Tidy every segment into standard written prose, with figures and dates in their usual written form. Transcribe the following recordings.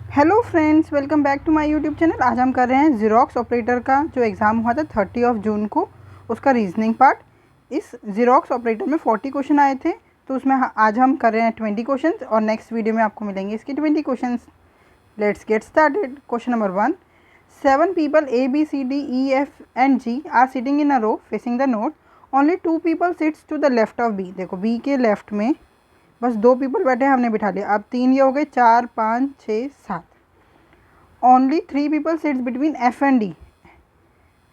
Hello friends, welcome back to my YouTube channel. आज हम कर रहे हैं ज़ीरोक्स ऑपरेटर का जो एग्ज़ाम हुआ था 30 जून को, उसका रीजनिंग पार्ट। इस ज़ीरोक्स ऑपरेटर में 40 क्वेश्चन आए थे, तो उसमें आज हम कर रहे हैं 20 क्वेश्चन और नेक्स्ट वीडियो में आपको मिलेंगे इसके 20 question. Let's get started. Question number 1। 7 people A, B, C, D, E, F and G are sitting in a row facing the note. Only 2 people sits to the left of B। देखो B के left में बस 2 people बैठे हैं, हमने बिठा लिया। अब 3 ये हो गए, 4, 5, 6, 7। Only 3 people sits between F and D,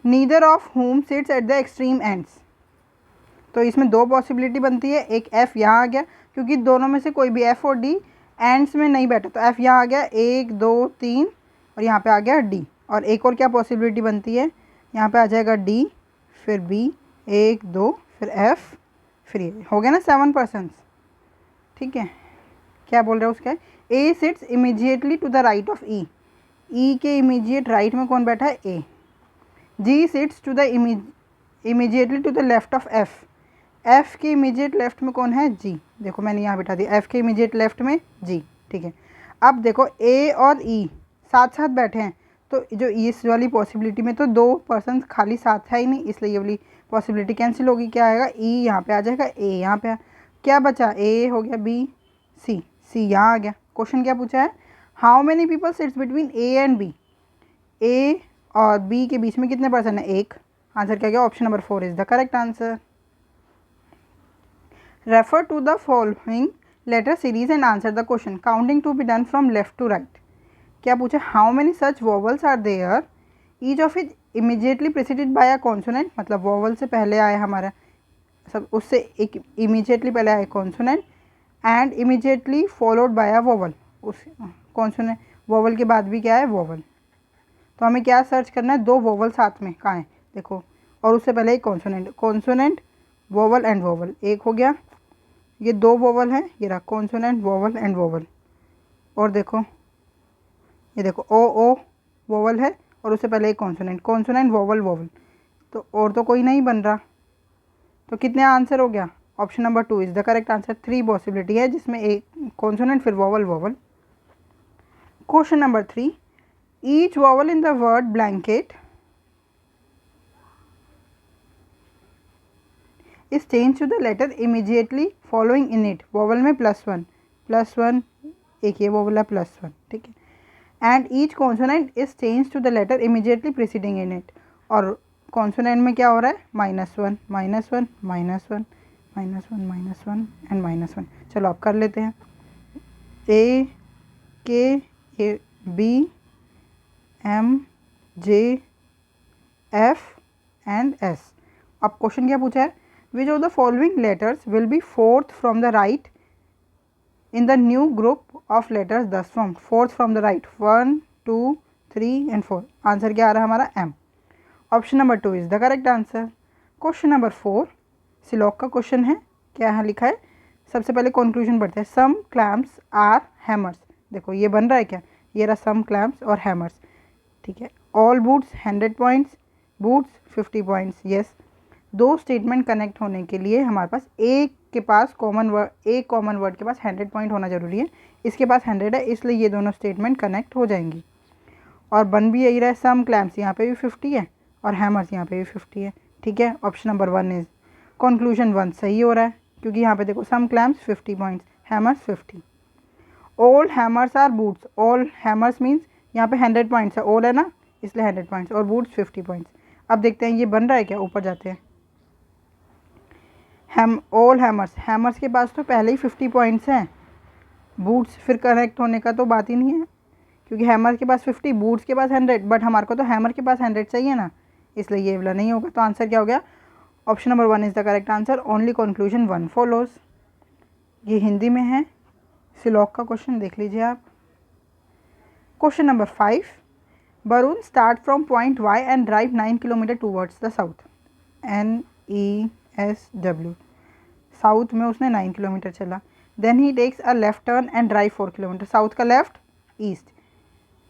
neither of whom seats at the extreme ends. तो इसमें दो पॉसिबिलिटी बनती है। एक F यहाँ आ गया क्योंकि दोनों में से कोई भी F और D एंड्स में नहीं बैठा, तो F यहाँ आ गया, 1 2 3, और यहाँ पे आ गया D। और एक और क्या पॉसिबिलिटी बनती है, यहाँ पे आ जाएगा D, फिर B, 1 2, फिर F, फिर ये हो गया ना 7 पर्सन्स। ठीक है, क्या बोल रहे हैं उसका, A sits immediately to the right of E. E के इमीजिएट राइट में कौन बैठा है, A. G sits to the immediately to the left of F. F के इमीजिएट लेफ्ट में कौन है, जी। देखो मैंने यहाँ बिठा दिया, एफ के इमीजिएट लेफ्ट में जी। ठीक है, अब देखो ए और ई साथ साथ बैठे हैं, तो जो इस वाली पॉसिबिलिटी में तो 2 पर्सन खाली साथ है ही नहीं, इसलिए ये वाली पॉसिबिलिटी कैंसिल होगी। क्या आएगा, ई यहाँ पे आ जाएगा, ए यहाँ पे क्या बचा, ए हो गया, बी, सी, सी यहाँ आ गया। क्वेश्चन क्या पूछा है, how many people sits between A and B. A और बी के बीच में कितने पर्सन है, एक। आंसर क्या गया, option number 4 is the correct answer. Refer to the following letter series and answer the question, counting to be done from left to right. क्या पूछा, how many such vowels are there, each of it immediately preceded by a consonant. मतलब vowel से पहले आया हमारा, सब उससे एक इमीजिएटली पहले आया consonant, and immediately followed by a vowel. उस कॉन्सोनेंट वोवल के बाद भी क्या है, वोवल। तो हमें क्या सर्च करना है, 2 वोवल साथ में कहाँ है, देखो, और उससे पहले एक consonant. Consonant, vowel and vowel, एक हो गया। ये 2 वोवल हैं, ये रहा कॉन्सोनेंट, वोवल एंड वोवल। और देखो, ये देखो ओ ओ वोवल है और उससे पहले एक कॉन्सोनेंट, कॉन्सोनेंट, वोवल, वोवल। तो और तो कोई नहीं बन रहा, तो कितने आंसर हो गया, option number 2 is the correct answer. 3 possibility है जिसमें एक कॉन्सोनेंट, फिर vowel, vowel. Question number 3। Each vowel in the word blanket is change to the letter immediately following in it. Vowel में +1, +1, एक ये वोवल है, +1। ठीक है, and each consonant is change to the letter immediately preceding in it. और consonant में क्या हो रहा है, -1, -1, -1, -1, -1 एंड -1। चलो आप कर लेते हैं, A K B M J F and S. अब क्वेश्चन क्या पूछा है, which of the following letters will be fourth from the right in the new group of letters thus from. Fourth from the right, 1 2 3 and 4। Answer क्या आ रहा है हमारा, M. Option number 2 is the correct answer. Question number 4 सिलॉक का question है। क्या यहाँ लिखा है, सबसे पहले कंक्लूजन पढ़ते हैं। सम क्लैम्प्स आर हैमर्स। देखो ये बन रहा है क्या, ये रहा सम क्लैम्प्स और हैमर्स। ठीक है, all boots 100 points, boots 50 points. Yes, 2 statement connect होने के लिए हमारे पास एक के पास कॉमन वर्ड, एक कॉमन वर्ड के पास 100 पॉइंट होना जरूरी है। इसके पास 100 है, इसलिए ये दोनों स्टेटमेंट कनेक्ट हो जाएंगी। और बन भी यही रहा है, सम क्लैम्प्स यहाँ पे भी 50 है और हैमर्स यहाँ पे भी 50 है। ठीक है, ऑप्शन नंबर 1 इज कंक्लूजन 1 सही हो रहा है, क्योंकि यहाँ पे देखो some clamps 50 points, hammers 50। All hammers are boots. All hammers means यहाँ पे 100 पॉइंट्स है, ऑल है ना, इसलिए 100 पॉइंट्स, और बूट्स 50 पॉइंट्स। अब देखते हैं ये बन रहा है क्या, ऊपर जाते हैं। ऑल हैमर्स, हैमर्स के पास तो पहले ही 50 पॉइंट्स हैं, बूट्स फिर कनेक्ट होने का तो बात ही नहीं है, क्योंकि हैमर के पास 50, बूट्स के पास 100, बट हमारे को तो हैमर के पास 100 चाहिए ना, इसलिए ये वाला नहीं होगा। तो आंसर क्या हो गया, option number 1 is the correct answer. Only conclusion 1 follows. ये हिंदी में है, सिलॉक का क्वेश्चन देख लीजिए आप। Question number 5। Barun start from point Y and drive 9 kilometre towards the south. NESW, south में उसने 9 किलोमीटर चला। Then he takes a left turn and drive 4 kilometre. South का लेफ्ट, ईस्ट,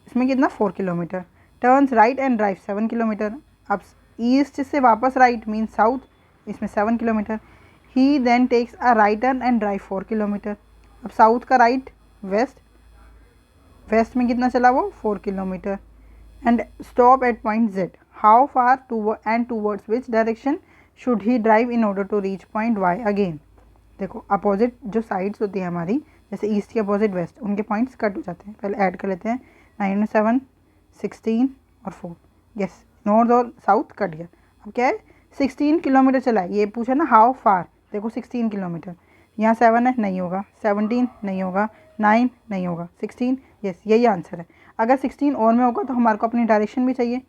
इसमें कितना 4 kilometre. Turns right and drive 7 kilometre. अब east से वापस right mean south, इसमें 7 kilometre. He then takes a right turn and drive 4 kilometre. अब south का right west, west में कितना चला वो 4 kilometre. And stop at point Z, how far to and towards which direction should he drive in order to reach point Y again. देखो opposite जो sides होती है हमारी, जैसे ईस्ट के अपोजिट वेस्ट, उनके पॉइंट्स कट हो जाते हैं। पहले ऐड कर लेते हैं 9 7 16 और 4, यस नॉर्थ और साउथ कट गया। अब क्या है 16 किलोमीटर चला है, ये पूछा ना हाउ फार, देखो 16 किलोमीटर, यहाँ 7 है नहीं होगा, 17 नहीं होगा, 9 नहीं होगा, 16 यस यही आंसर है। अगर 16 और में होगा तो हमारे को अपनी डायरेक्शन भी चाहिए।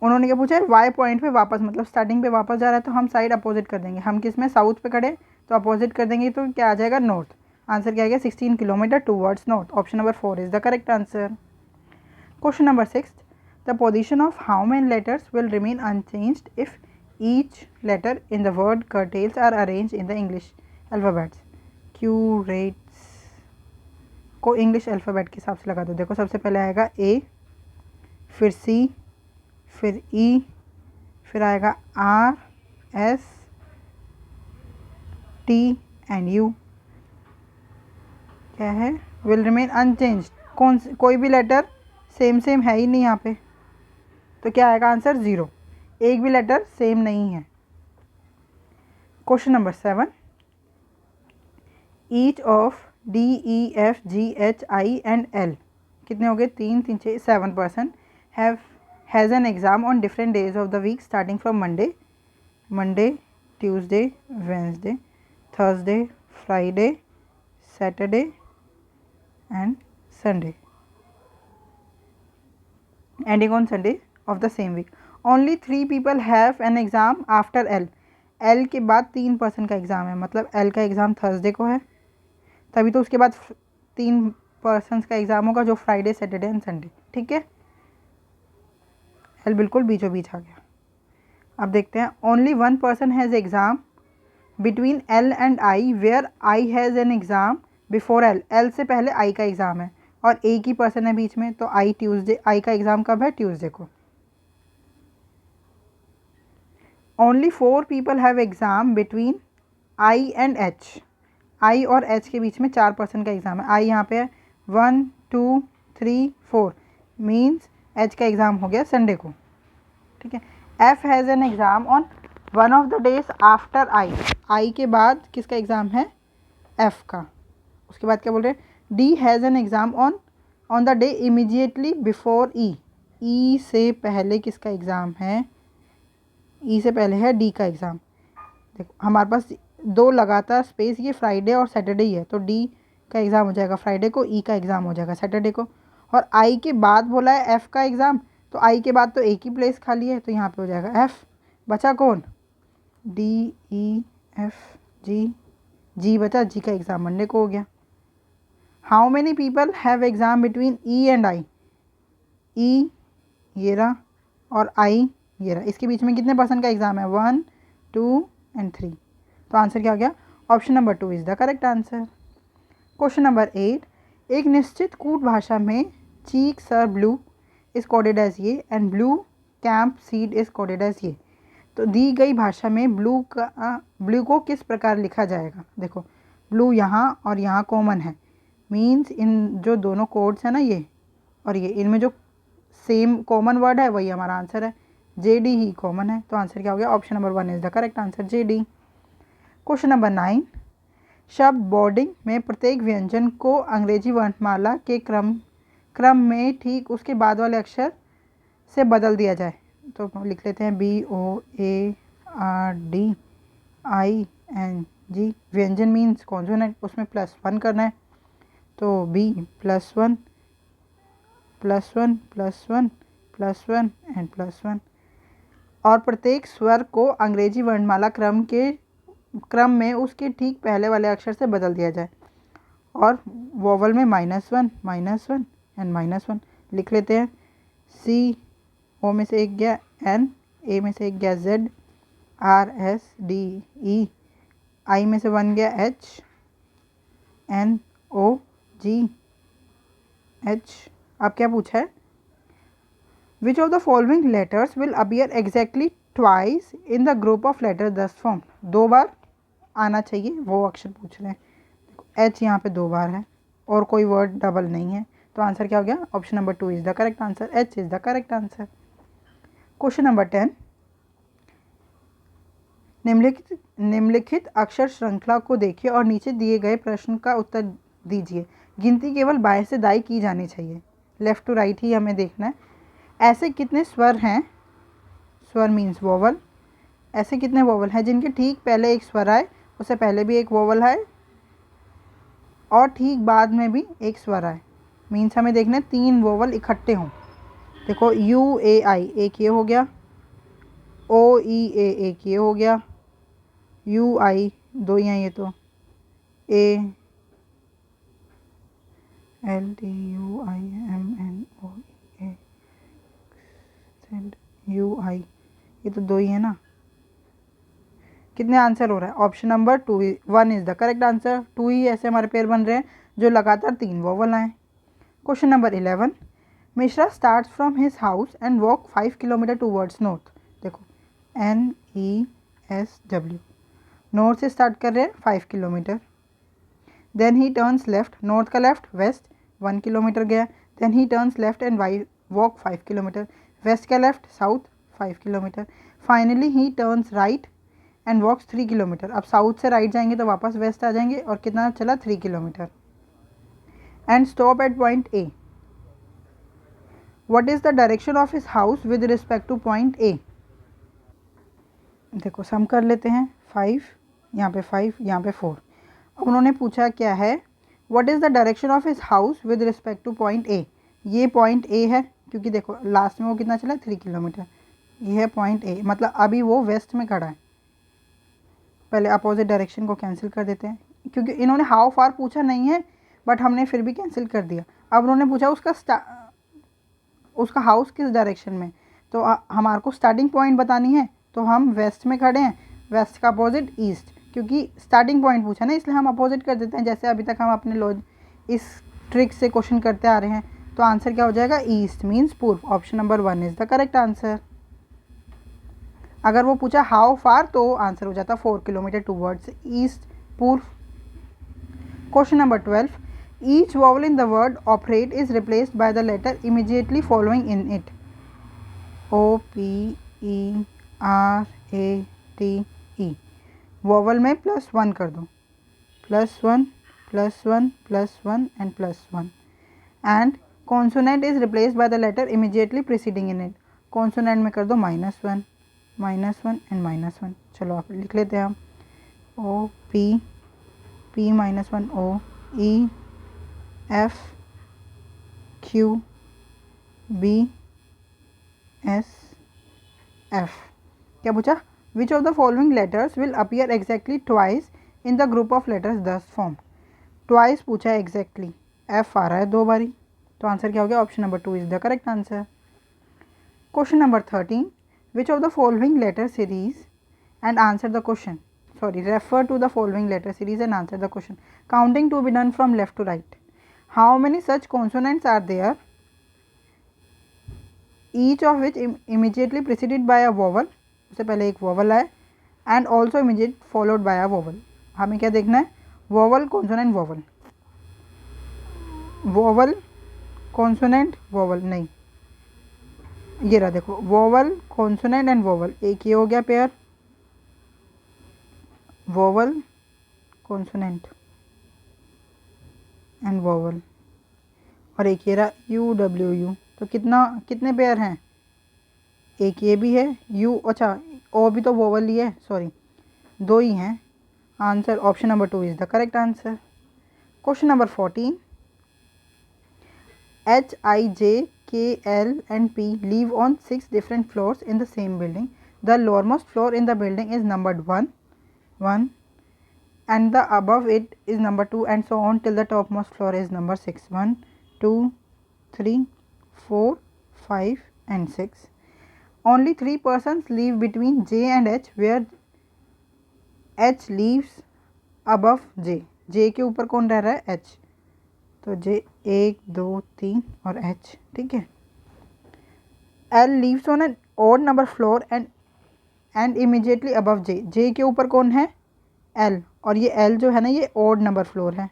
उन्होंने क्या पूछा है वाई पॉइंट पे वापस, मतलब स्टार्टिंग पे वापस जा रहा है तो हम साइड अपोजिट कर देंगे। हम किस में साउथ पे खड़े तो अपोजिट कर देंगे, तो क्या आ जाएगा नॉर्थ। आंसर क्या आ गया 16 kilometre towards north. Option number 4 is the correct answer. Question number 6, the position of how many letters will remain unchanged if each letter in the word curtails are arrange in the English alphabets. क्यूरेट्स को English alphabet के हिसाब से लगा दो। देखो सबसे पहले आएगा ए, फिर सी, फिर ई, फिर आएगा R, S, T and U. क्या है विल रिमेन अनचेंज्ड, कोई भी लेटर सेम है ही नहीं यहाँ पे, तो क्या आएगा आंसर 0, एक भी लेटर सेम नहीं है। Question number 7, each of D, E, F, G, H, I and L, कितने हो गए 3 3 6 7 person has an exam on different days of the week starting from Monday, Tuesday, Wednesday, Thursday, Friday, Saturday and Sunday, ending on Sunday of the same week. Only 3 people have an exam after L. L के बाद 3 person का exam है, मतलब L का exam Thursday को है, तभी तो उसके बाद 3 पर्सन्स का एग्ज़ाम होगा जो फ्राइडे, सैटरडे एंड संडे। ठीक है, L बिल्कुल बीचों बीच आ गया। अब देखते हैं only 1 person has exam between L and I where I has an exam before L। L से पहले I का एग्ज़ाम है और एक ही पर्सन है बीच में, तो I का एग्ज़ाम कब है ट्यूसडे को। Only 4 people have exam between I and H। I और H के बीच में 4 पर्सन का एग्ज़ाम है। I यहाँ पे है 1 2 3 4, मीन्स H का एग्ज़ाम हो गया संडे को। ठीक है, F has an exam on one of the days after I के बाद किसका एग्ज़ाम है F का। उसके बाद क्या बोल रहे हैं D has an exam on the day immediately before E से पहले किसका एग्ज़ाम है, E से पहले है D का एग्ज़ाम। देखो हमारे पास 2 लगातार स्पेस, ये फ्राइडे और सैटरडे ही है, तो D का एग्ज़ाम हो जाएगा फ्राइडे को, E का एग्ज़ाम हो जाएगा सैटरडे को। और I के बाद बोला है F का एग्ज़ाम, तो I के बाद तो एक ही प्लेस खाली है, तो यहाँ पे हो जाएगा F। बचा कौन D, E, F, G बचा, G का एग्ज़ाम मंडे को हो गया। How many people have exam between E and I। E ये रहा और I ये रहा, इसके बीच में कितने पर्सन का एग्ज़ाम है 1 2 एंड 3, तो आंसर क्या हो गया option number 2 is the correct answer. Question number 8, एक निश्चित कूट भाषा में cheeks are blue is coded as ये and blue camp seed is coded as ये। तो दी गई भाषा में ब्लू को किस प्रकार लिखा जाएगा। देखो ब्लू यहाँ और यहाँ कॉमन है, मीन्स इन जो दोनों कोड्स हैं ना ये और ये, इनमें जो सेम कॉमन वर्ड है वही हमारा आंसर है, JD ही कॉमन है, तो आंसर क्या हो गया option number 1 is the correct answer JD। Question number 9, शब्द बोर्डिंग में प्रत्येक व्यंजन को अंग्रेजी वर्णमाला के क्रम में ठीक उसके बाद वाले अक्षर से बदल दिया जाए। तो लिख लेते हैं BOARDING। व्यंजन मीन्स कॉन्सोनेंट, उसमें +1 करना है, तो B +1 +1 +1 +1 एंड +1। और प्रत्येक स्वर को अंग्रेजी वर्णमाला क्रम में उसके ठीक पहले वाले अक्षर से बदल दिया जाए। और वोवल में -1 एंड -1 लिख लेते हैं। C, O में से एक गया N, A में से एक गया Z, R S D E, I में से 1 गया H, N O G H। अब क्या पूछा है which of the following letters will appear exactly twice in the group of letter this form. 2 बार आना चाहिए वो अक्षर पूछ रहे हैं। H यहाँ पे 2 बार है और कोई वर्ड डबल नहीं है, तो आंसर क्या हो गया? Option number 2 is the correct answer, H is the correct answer. Question number 10, निम्नलिखित अक्षर श्रृंखला को देखिए और नीचे दिए गए प्रश्न का उत्तर दीजिए। गिनती केवल बाएं से दाएं की जानी चाहिए, लेफ्ट टू राइट ही हमें देखना है। ऐसे कितने स्वर हैं, स्वर मीन्स वोवल, ऐसे कितने वोवल हैं जिनके ठीक पहले एक स्वर आए, उससे पहले भी एक वोवल आए और ठीक बाद में भी एक स्वर आए, मीन्स हमें देखना है 3 वोवल इकट्ठे हों। देखो यू ए आई एक ये हो गया, ओ ई ए एक ये हो गया, यू आई 2 ही हैं ये तो, A L T U I M N O A U I, ये तो 2 ही है ना। कितने आंसर हो रहा है? Option number 1 is the correct answer. 2 ही ऐसे हमारे पेयर बन रहे हैं जो लगातार 3 वोवल आए। Question number 11, Mishra starts from his house and walk 5 kilometre towards north. देखो NESW, नॉर्थ से स्टार्ट कर रहे हैं 5 kilometre. Then he turns left, north का लेफ्ट वेस्ट 1 किलोमीटर गया। Then he turns left and walk 5 kilometre, west का left south 5 kilometre. Finally he turns right and walks 3 kilometre. अब south से right जाएंगे तो वापस वेस्ट आ जाएंगे और कितना चला? 3 kilometre. And stop at point A. What is the direction of his house with respect two point A? देखो सम कर लेते हैं, 5 यहाँ पे 5 यहाँ पे 4। अब उन्होंने पूछा क्या है, what is the direction of his house with respect two point A. ये पॉइंट ए है क्योंकि देखो लास्ट में वो कितना चला? 3 किलोमीटर। ये है पॉइंट ए, मतलब अभी वो वेस्ट में खड़ा है। पहले अपोजिट डायरेक्शन को कैंसिल कर देते हैं क्योंकि इन्होंने हाउ फार पूछा नहीं है, बट हमने फिर भी कैंसिल कर दिया। अब उन्होंने पूछा उसका हाउस किस डायरेक्शन में, तो हमारे को स्टार्टिंग पॉइंट बतानी है, तो हम वेस्ट में खड़े हैं, वेस्ट का अपोजिट ईस्ट, क्योंकि स्टार्टिंग पॉइंट पूछा ना इसलिए हम अपोजिट कर देते हैं, जैसे अभी तक हम अपने इस ट्रिक से क्वेश्चन करते आ रहे हैं। तो आंसर क्या हो जाएगा? ईस्ट मीन्स पूर्व। Option number 1 is the correct answer. अगर वो पूछा हाउ फार तो आंसर हो जाता 4 किलोमीटर टूवर्ड्स ईस्ट, पूर्व। Question number 12, each vowel in the word operate is replaced by the letter immediately following in it. OPERATE, vowel में +1 कर दो, +1 +1 +1 and +1। And consonant is replaced by the letter immediately preceding in it. Consonant में कर दो -1 -1 and -1। चलो आप लिख लेते हैं हम, OP P -1 O E F Q B S F। क्या पूछा? विच of the following letters will appear exactly twice in the group of letters दस फॉर्म। ट्वाइस पूछा है एग्जैक्टली, F आ रहा है 2 बारी, तो आंसर क्या हो गया? Option number 2 is the correct answer. Question number 13, which of the following letter series and answer the question. Sorry, refer to the following letter series and answer the question. Counting to be done from left to right. How many such consonants are there, each of which immediately preceded by a vowel, उससे पहले एक vowel आए, and also immediate followed by a vowel. हमें क्या देखना है? vowel, consonant, vowel, vowel, consonant, vowel नहीं, ये रहा देखो, vowel, consonant and vowel। एक ये हो गया pair, vowel, consonant and vowel, और एक ये रहा UWU। तो कितने पेयर हैं? एक ये भी है U, अच्छा O भी तो वोवल ही है, सॉरी 2 ही हैं। Answer option number 2 is the correct answer. Question number 14, H, I, J, K, L and P live on 6 different floors in the same building. The lowermost floor in the building is numbered 1 and the above it is number 2 and so on till the topmost floor is number 6. 1 2 3 4 5 and 6. Only 3 persons live between J and H where H lives above J. J के ऊपर कौन रह रहा है? H, तो J 1 2 3 और H, ठीक है। L lives on an odd number floor and immediately above J. J के ऊपर कौन है? L, और ये L जो है ना ये odd number floor है,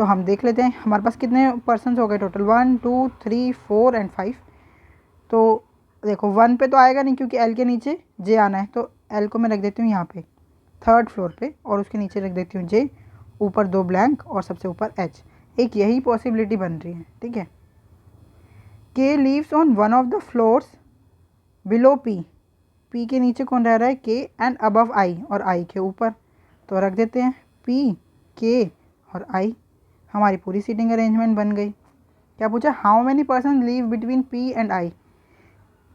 तो हम देख लेते हैं हमारे पास कितने पर्सन हो गए टोटल, 1 2 3 4 एंड 5। तो देखो 1 पे तो आएगा नहीं क्योंकि एल के नीचे जे आना है, तो एल को मैं रख देती हूँ यहाँ पे 3rd फ्लोर पे और उसके नीचे रख देती हूँ जे, ऊपर 2 ब्लैंक और सबसे ऊपर एच। एक यही पॉसिबिलिटी बन रही है, ठीक है। के leaves on one of the floors below P, P के नीचे कौन रह रहा है, के, एंड अबव आई, और आई के ऊपर, तो रख देते हैं पी, के और आई। हमारी पूरी सीटिंग अरेंजमेंट बन गई। क्या पूछा, how many person leave between P and I,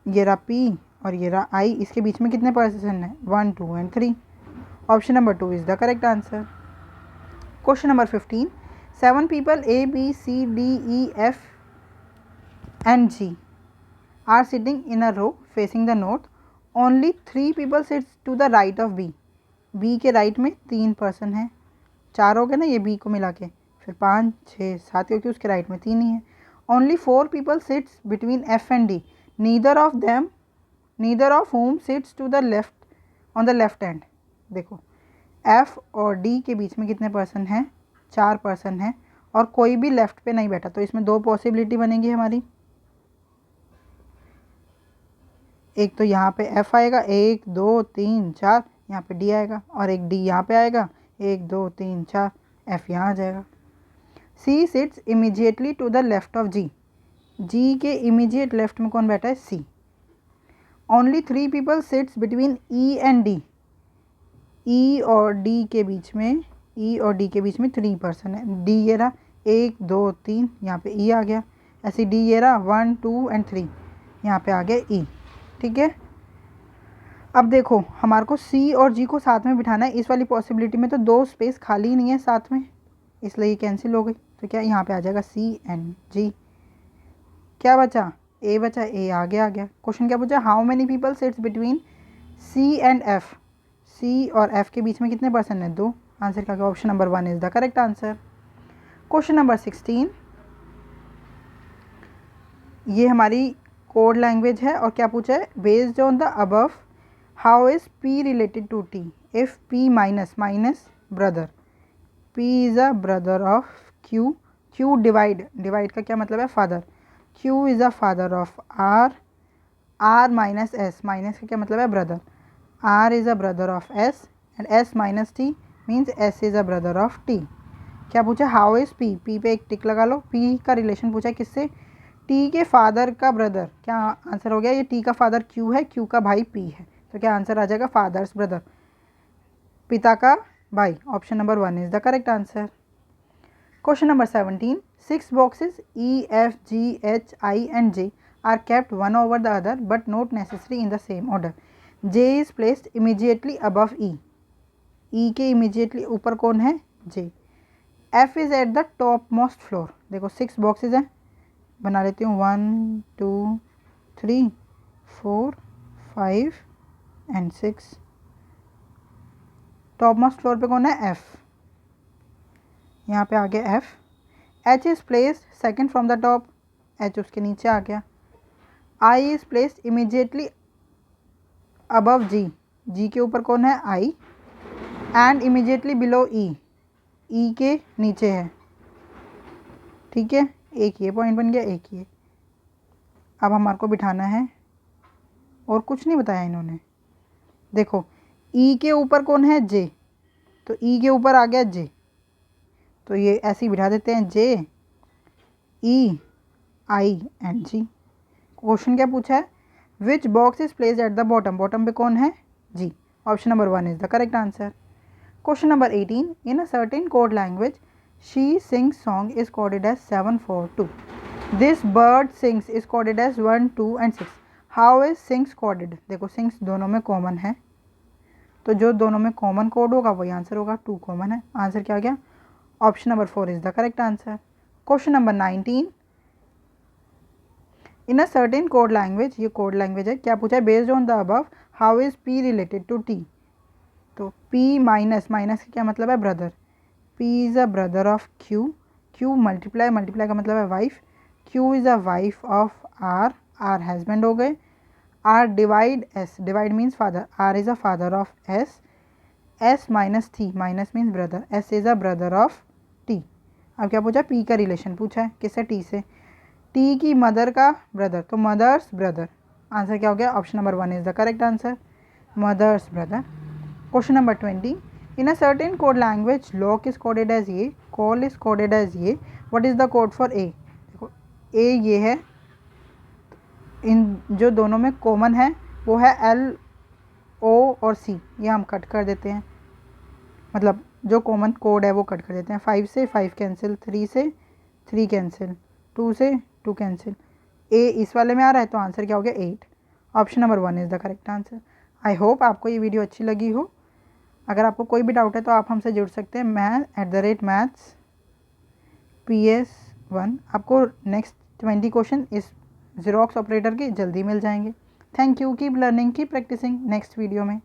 ये रहा पी और ये रहा आई, इसके बीच में कितने पर्सन है, 1 2 and 3। Option number 2 is the correct answer. Question number 15, 7 people A B C D E F and G are sitting in a row facing the north. Only 3 people sits to the right of B. B के right में 3 person हैं, 4 हो गए ना ये B को मिला के, फिर 5 6 7 क्योंकि उसके राइट में 3 ही है। Only 4 people sits between F and D. Neither of whom sits to the left on the left hand. देखो F और D के बीच में कितने पर्सन हैं, 4 पर्सन हैं, और कोई भी लेफ्ट पे नहीं बैठा, तो इसमें 2 पॉसिबिलिटी बनेगी हमारी। एक तो यहाँ पे F आएगा, 1 2 3 4, यहाँ पे D आएगा, और एक D यहाँ पे आएगा, 1 2 3 4, F यहाँ आ जाएगा। C sits immediately to the left of G, G के इमीजिएट लेफ्ट में कौन बैठा है, C। Only 3 people sits between E and D, E और D के बीच में, E और D के बीच में 3 पर्सन है। D ये रहा 1 2 3, यहाँ पे E आ गया, ऐसे D ये रहा 1 2 एंड 3, यहाँ पे आ गया E, ठीक है। अब देखो हमारे को C और G को साथ में बिठाना है, इस वाली पॉसिबिलिटी में तो 2 स्पेस खाली ही नहीं है साथ में, इसलिए ये कैंसिल हो गई। तो क्या यहाँ पे आ जाएगा C एंड G। क्या बचा, A बचा, A आगे आ गया। क्वेश्चन क्या पूछा, how many people sits between C and F, C और F के बीच में कितने पर्सन है, 2। आंसर क्या होगा, option number 1 is the correct answer. Question number 16, ये हमारी कोड लैंग्वेज है और क्या पूछा है, based on the above how is P related to T if P minus brother, P is a brother of Q, Q divide का क्या मतलब है, father, Q is a father of R, R minus S, minus का क्या मतलब है, brother, R is a brother of S, and S minus T means S is a brother of T। क्या पूछा, हाउ इज़ P, P पे एक टिक लगा लो, P का रिलेशन पूछा है किससे, T के फादर का ब्रदर। क्या आंसर हो गया, ये T का फादर Q है, Q का भाई P है, तो क्या आंसर आ जाएगा, फादर्स ब्रदर, पिता का भाई। Option number 1 is the correct answer. Question number 17, 6 boxes E F G H I and J are kept one over the other but not necessary in the same order. J is placed immediately above E, E के immediately ऊपर कौन है, J। F is at the top most floor। देखो 6 boxes हैं, बना लेती हूँ 1 2 3 4 5 and 6। Top most floor पे कौन है, F, यहाँ पे आ गया F। H is placed second from the top, H उसके नीचे आ गया। I is placed immediately above G, G के ऊपर कौन है, I, and immediately below E, E के नीचे है, ठीक है। एक ये पॉइंट बन गया, एक ये। अब हमारे को बिठाना है, और कुछ नहीं बताया इन्होंने। देखो E के ऊपर कौन है, J, तो E के ऊपर आ गया J, तो ये ऐसे ही बिठा देते हैं, J E I and G। Question क्या पूछा है, which box is placed at the bottom, bottom पे कौन है, G। Option number 1 is the correct answer. Question number 18, in a certain code language she sings song is coded as 7 4 2, this bird sings is coded as 1 2 and 6, how is sings coded. देखो sings दोनों में common है, तो जो दोनों में common code होगा वही आंसर होगा, 2 कॉमन है, आंसर क्या आ गया, option number 4 is the correct answer. Question number 19, in a certain code language, ये कोड लैंग्वेज है, क्या पूछा है, based on the above how is P related to T, तो P माइनस का क्या मतलब है, brother, P is a brother of Q, Q multiply का मतलब है wife, Q is a wife of R, R husband हो गए, R divide S, divide means father, R is a father of S, S minus T, minus means brother, S is a brother of T। अब क्या पूछा, P का relation पूछा है, किससे, T से। टी की मदर का ब्रदर, तो मदर्स ब्रदर, आंसर क्या हो गया, option number 1 is the correct answer, mother's brother. Question number 20, in a certain code language lock is coded as A, call is coded as A, what is the code for A. देखो A ये है, इन जो दोनों में common है वो है L, ओ और सी, ये हम कट कर देते हैं, मतलब जो कॉमन कोड है वो कट कर देते हैं। 5 से 5 कैंसिल, 3 से 3 कैंसिल, 2 से 2 कैंसिल, ए इस वाले में आ रहा है तो आंसर क्या हो गया 8, option number 1 is the correct answer. I hope आपको ये वीडियो अच्छी लगी हो। अगर आपको कोई भी डाउट है तो आप हमसे जुड़ सकते हैं, math@maths PS1। आपको नेक्स्ट 20 क्वेश्चन इस ज़ेरॉक्स ऑपरेटर के जल्दी मिल जाएंगे। Thank you, keep learning, keep practising. Next video में